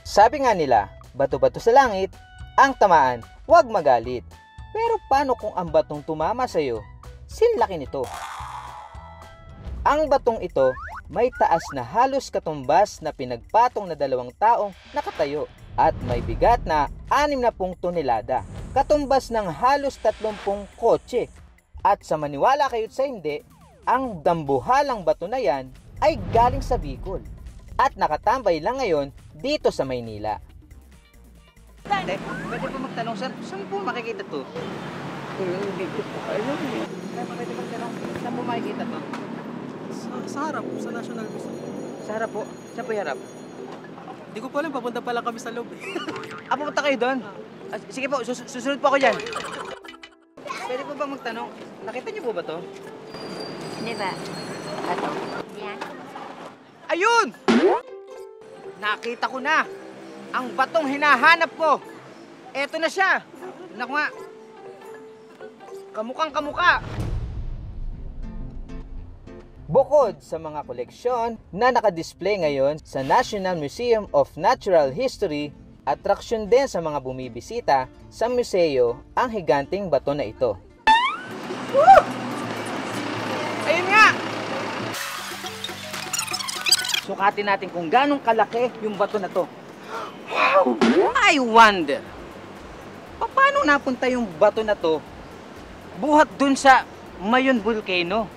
Sabi nga nila, bato-bato sa langit, ang tamaan, huwag magalit. Pero paano kung ang batong tumama sa iyo, sinlaki nito? Ang batong ito may taas na halos katumbas na pinagpatong na 2 taong nakatayo at may bigat na 60 tonelada, katumbas ng halos 30 kotse. At sa maniwala kayo't sa hindi, ang dambuhalang bato na yan ay galing sa Bicol at nakatambay lang ngayon dito sa Maynila. Pwede po magtanong, saan po makikita to? Hindi ko po alam eh. Pwede magtanong, saan po makikita to? Sa harap, sa National Museum. Sa harap po? Saan po yung harap? Hindi ko po alam, papunta pala kami sa loob eh. Pupunta kayo doon? Sige po, susunod po ako dyan. Pwede po bang magtanong, nakita niyo po ba to? Hindi ba? Ato? Yan. Ayun! Nakita ko na! Ang batong hinahanap ko! Eto na siya! Naku nga! Kamukhang kamuka! Bukod sa mga koleksyon na nakadisplay ngayon sa National Museum of Natural History, atraksyon din sa mga bumibisita sa museo ang higanting bato na ito. Woo! Ayun nga! Sukatin natin kung ganong kalaki yung bato na to. Wow! I wonder, paano napunta yung bato na to buhat dun sa Mayon Volcano?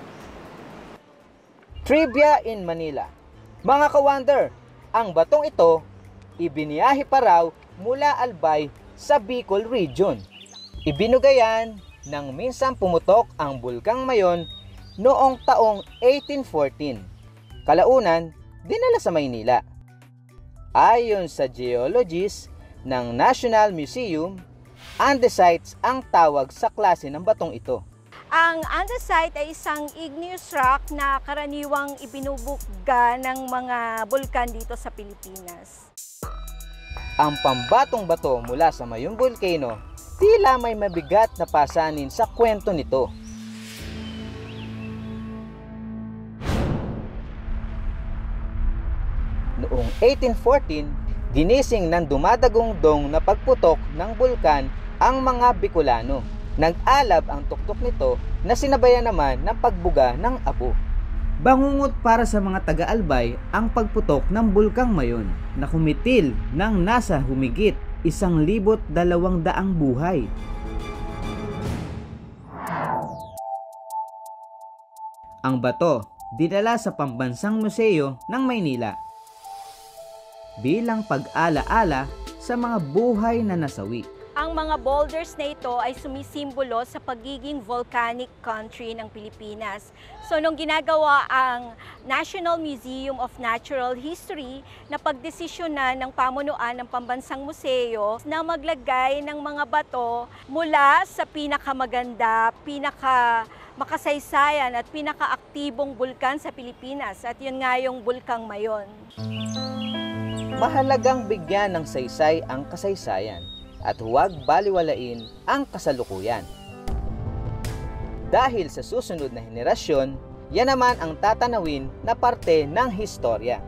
Trivia in Manila. Mga ka-wonder, ang batong ito, ibiniyahe pa raw mula Albay sa Bicol Region. Ibinugayan nang minsan pumutok ang Bulkang Mayon noong taong 1814. Kalaunan, dinala sa Maynila. Ayon sa geologist ng National Museum, andesites ang tawag sa klase ng batong ito. Ang andesite ay isang igneous rock na karaniwang ibinubukga ng mga bulkan dito sa Pilipinas. Ang pambatong bato mula sa Mayon Volcano, tila may mabigat na pasanin sa kwento nito. Noong 1814, ginising ng dumadagong-dong na pagputok ng bulkan ang mga Bicolano. Nag-alab ang tuktok nito na sinabayan naman ng pagbuga ng apo. Bangungot para sa mga taga-Albay ang pagputok ng Bulkang Mayon na kumitil ng nasa humigit 1,200 buhay. Ang bato dinala sa Pambansang Museo ng Maynila bilang pag-ala-ala sa mga buhay na nasawi. Ang mga boulders na ito ay sumisimbolo sa pagiging volcanic country ng Pilipinas. So nung ginagawa ang National Museum of Natural History na pagdesisyonan ng pamunuan ng Pambansang Museo na maglagay ng mga bato mula sa pinakamaganda, pinakamakasaysayan at pinakaaktibong bulkan sa Pilipinas, at yun nga yung Bulkang Mayon. Mahalagang bigyan ng saysay ang kasaysayan at huwag baliwalain ang kasalukuyan. Dahil sa susunod na henerasyon, yan naman ang tatanawin na parte ng historya.